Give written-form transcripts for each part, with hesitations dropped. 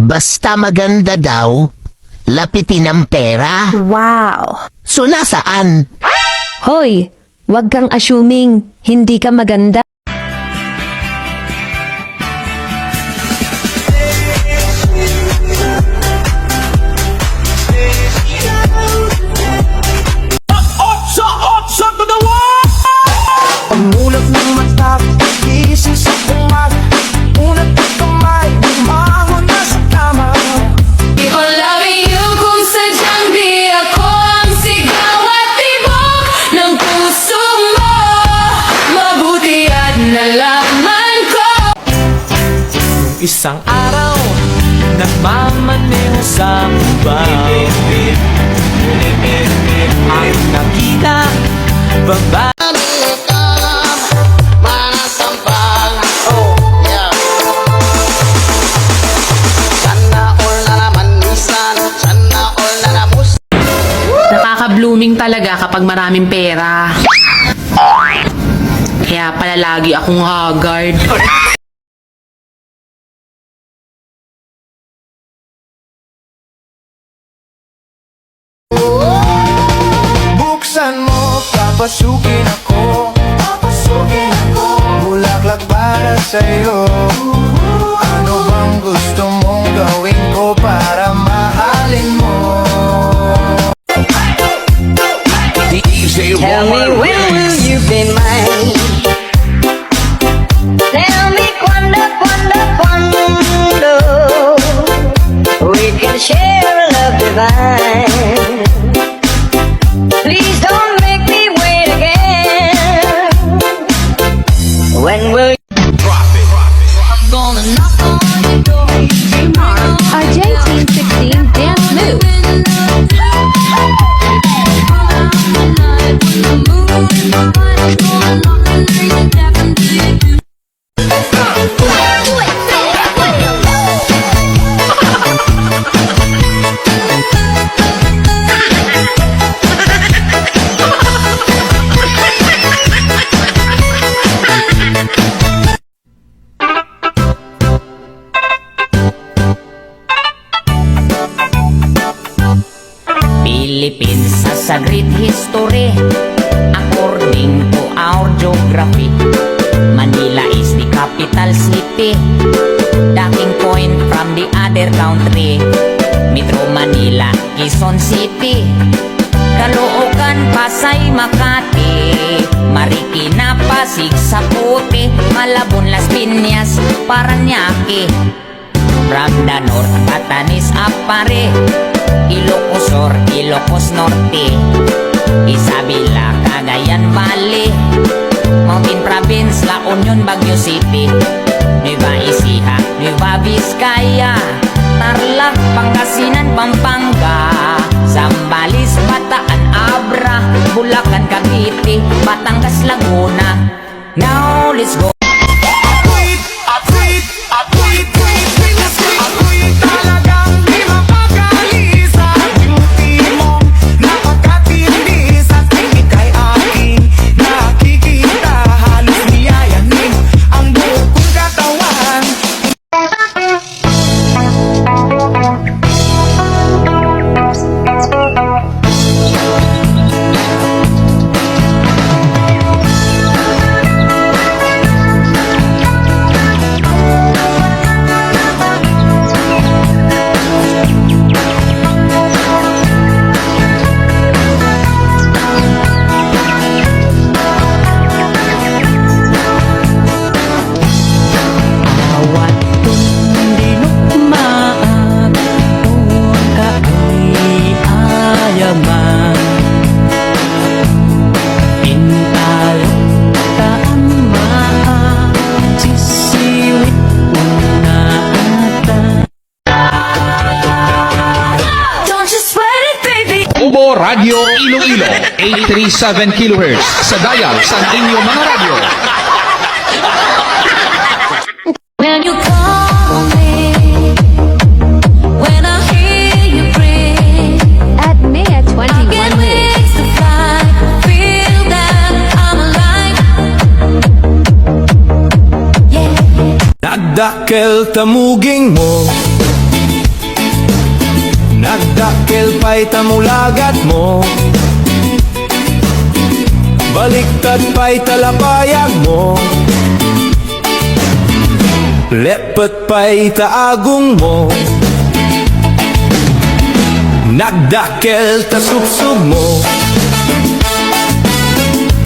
Basta maganda daw, lapitin ang pera. Wow! So nasaan? Hoy, wag kang assuming hindi ka maganda. Pagmulat ng mata, gising sa umaga, unat at kamay, bumangon na sa kama. Keep on loving you kung sadyang di ako ang sigaw at tibok ng puso mo. Mabuti at nalaman ko. Isang araw, nagmamaneho sa ubaw. Ang nakita, baba. Nakaka-blooming talaga kapag maraming pera. Kaya pala lagi akong haggard. Buksan mo, papasukin ako. Bulaklak para sa'yo. Ano bang gusto mong gawin ko para mahalin mo? Tell me when will you be mine? Tell me cuando, cuando we can share a love divine. Please don't make me wait again. When will I'm gonna knock on your door. Our J-Team 16 dance move. Philippines has a great history. According to our geography, Manila is the capital city. Docking point from the other country, Metro Manila, Quezon City, Caloocan, Pasay, Makati, Marikina, Pasig, Sapote, Malabon, Las Piñas, Parañaque. From the north, Batanes, Apare, Ilocos Sur, Ilocos Norte, Isabela, Cagayan Valley, Mountain Province, La Union, Baguio City, Nueva Ecija, Nueva Vizcaya, Tarlac, Pangasinan, Pampanga, Zambales, Bataan, Abra, Bulacan, Cavite, Batangas, Laguna. Now let's go. Ubo Radio Iloilo 837 kHz sa dial sa inyong mga radyo. When you call me, when I hear you breathe, At Maya 21 get News. wings to fly, feel that I'm alive. Yeah. Nagdakkel tamuging mo, Nagdakkel pa'y tamulagat mo, baliktad pa'y talapayag mo, lepet pa'y taagong mo. Nagdakkel ta subsub mo,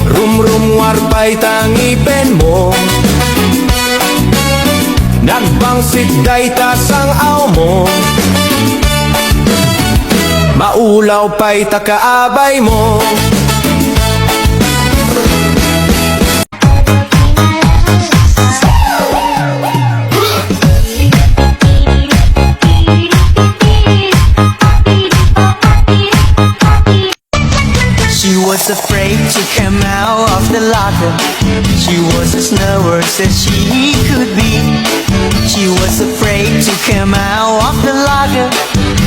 rumrumwar pa'y tangipen mo, nagbangsit day ta sangaw mo, maulaw pa'y takaabay mo. She was afraid to come out of the locker. She was as nervous as she could be. She was afraid to come out of the locker.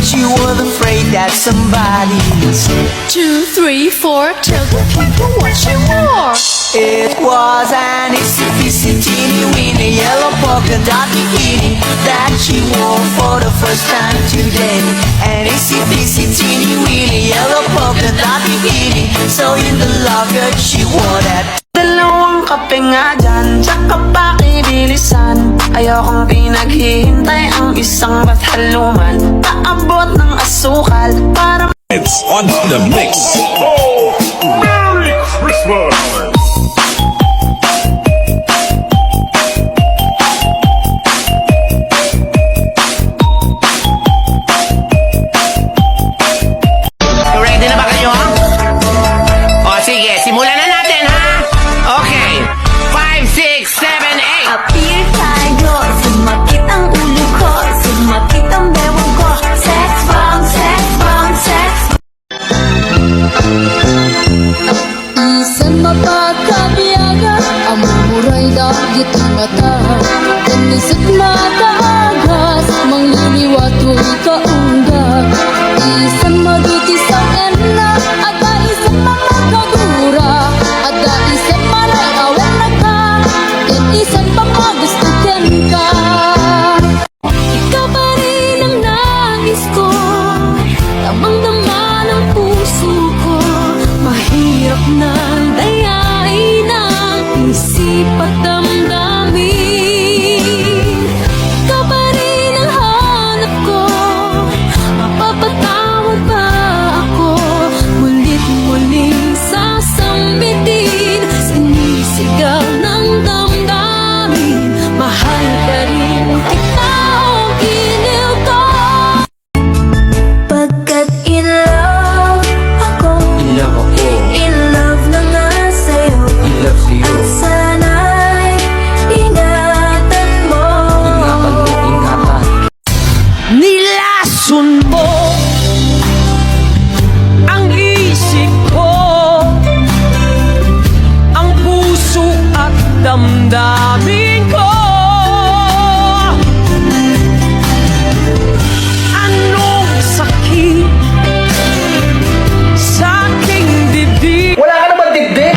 She was afraid that somebody would say 2, 3, 4, tell the people what you wore. it was an itsy teeny weeny yellow polka dot bikini that she wore for the first time today. An itsy teeny weeny yellow polka dot bikini, so in the locker she wore that. Dalawang kape nga dyan, tsaka pa kinilisan. Ayokong pinaghihintay ang isang bathaluman. Paabot ng asukal para It's on the mix. Merry Christmas! Ready na ba kayo? O sige, simulan na natin ha! Okay, 5, 6, 7, 8. Appear tayo, sumakit ang ulo ko, sumakit ang bewang ko. Sex bomb, sex bomb, sex Isan mapagkabiyaga, ang mumuray dagit ang mata. Kanisa't mataagas, mangliliwato'y kaunggag. Isan madutis ang enla, ada isang mamagagura, ada isang maray awan na ka, at isan pamagustugan ka. Ikaw pa rin ang nais ko, damang-dama ng puso ko. Mahirap na dayain ang isip at damdamin. Ikaw pa rin ang hanap ko, mapapatawad ba ako? Mulit-muling sasambitin, sinisigaw ng damdamin. Mahal ka rin kita o giliw ko. Pagkat in love ako, in love na nga sa'yo, at sana'y ingatan mo. nilason mo ang isip ko, ang puso at damdamin ko. Anong sakit sa aking dibdib? Wala ka naman digdig!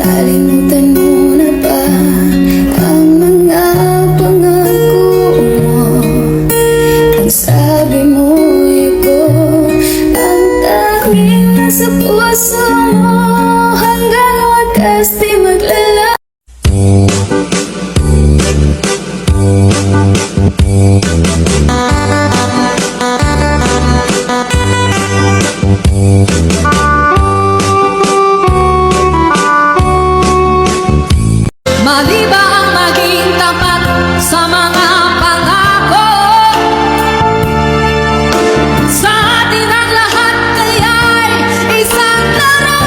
Nalimutan mo na ba ang mga pangako mo? Ang sabi mo iko ang tanging nasa puso mo, hanggang wakas di maglala. Mali ba ang maging tapat sa mga pangako? Sa atin ang lahat kaya'y isang laro.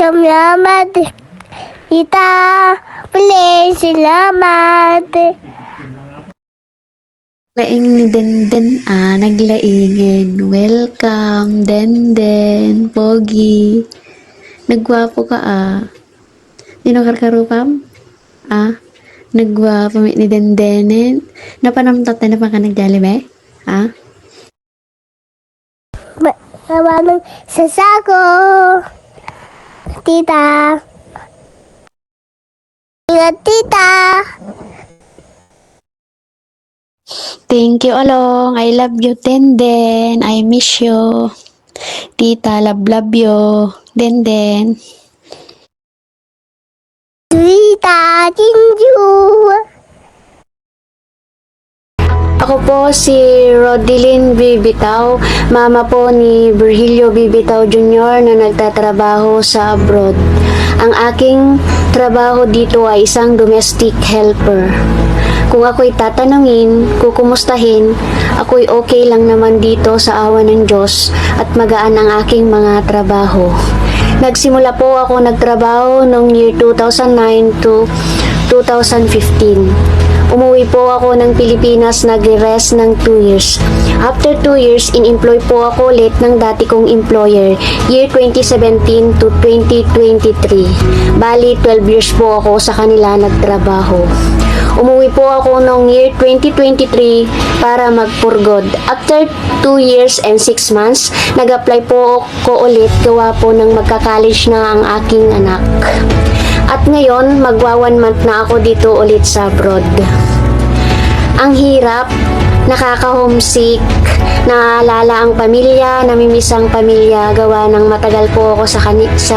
Salamat. Tita, please, salamat. Laing ni Denden naglaingin. Welcome, Denden, Pogi. Nagwapo ka Nino karkarupam? Nagwapo ni Dendenen. Napanamtatan na pa ka nagjalibay? Mamanong sasako. Tita. Ingat, tita. Thank you, Along. I love you, Denden. I miss you. Tita, love you. Denden. Tita, thank you. Ako po si Rodilyn Bibitaw, mama po ni Virgilio Bibitaw Jr. na nagtatrabaho sa abroad. Ang aking trabaho dito ay isang domestic helper. Kung ako'y tatanungin, kukumustahin, ako'y okay lang naman dito sa awa ng Diyos at magaan ang aking mga trabaho. Nagsimula po ako nagtrabaho noong year 2009 to 2015. Umuwi po ako ng Pilipinas, nag-rest ng 2 years. After 2 years, in-employ po ako ulit ng dati kong employer, year 2017 to 2023. Bali, 12 years po ako sa kanila nagtrabaho. Umuwi po ako noong year 2023 para mag-for-good. After 2 years and 6 months, nag-apply po ako ulit gawa po ng magka-college na ang aking anak. At ngayon, magwa 1 month na ako dito ulit sa abroad. Ang hirap, nakaka-homesick, naalala ang pamilya, namimiss ang pamilya, gawa ng matagal po ako sa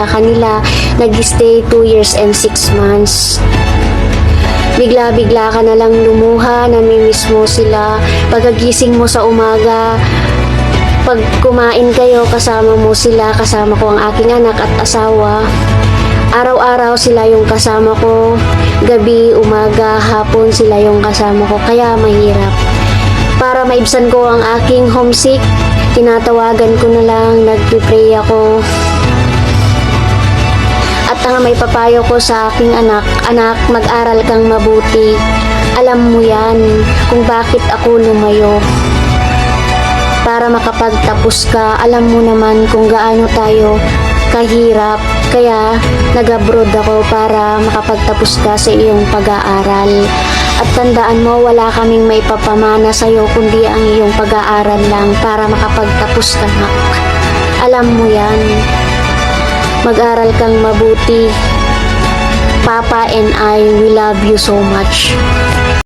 kanila, nag-stay 2 years and 6 months. Bigla-bigla ka na lang lumuha, namimiss mo sila, pagagising mo sa umaga, pag kumain kayo, kasama mo sila, kasama ko ang aking anak at asawa. Araw-araw sila yung kasama ko, gabi, umaga, hapon sila yung kasama ko, kaya mahirap. Para maibsan ko ang aking homesick, tinatawagan ko na lang, nagpipray ako. At ang may papayo ko sa aking anak, mag-aral kang mabuti. Alam mo yan kung bakit ako lumayo. Para makapagtapos ka, alam mo naman kung gaano tayo kahirap. Kaya nag-abroad ako para makapagtapos ka sa iyong pag-aaral. At tandaan mo, wala kaming may papamana sa iyo kundi ang iyong pag-aaral lang para makapagtapos ka na. Alam mo yan. Mag-aral kang mabuti. Papa and I, we love you so much.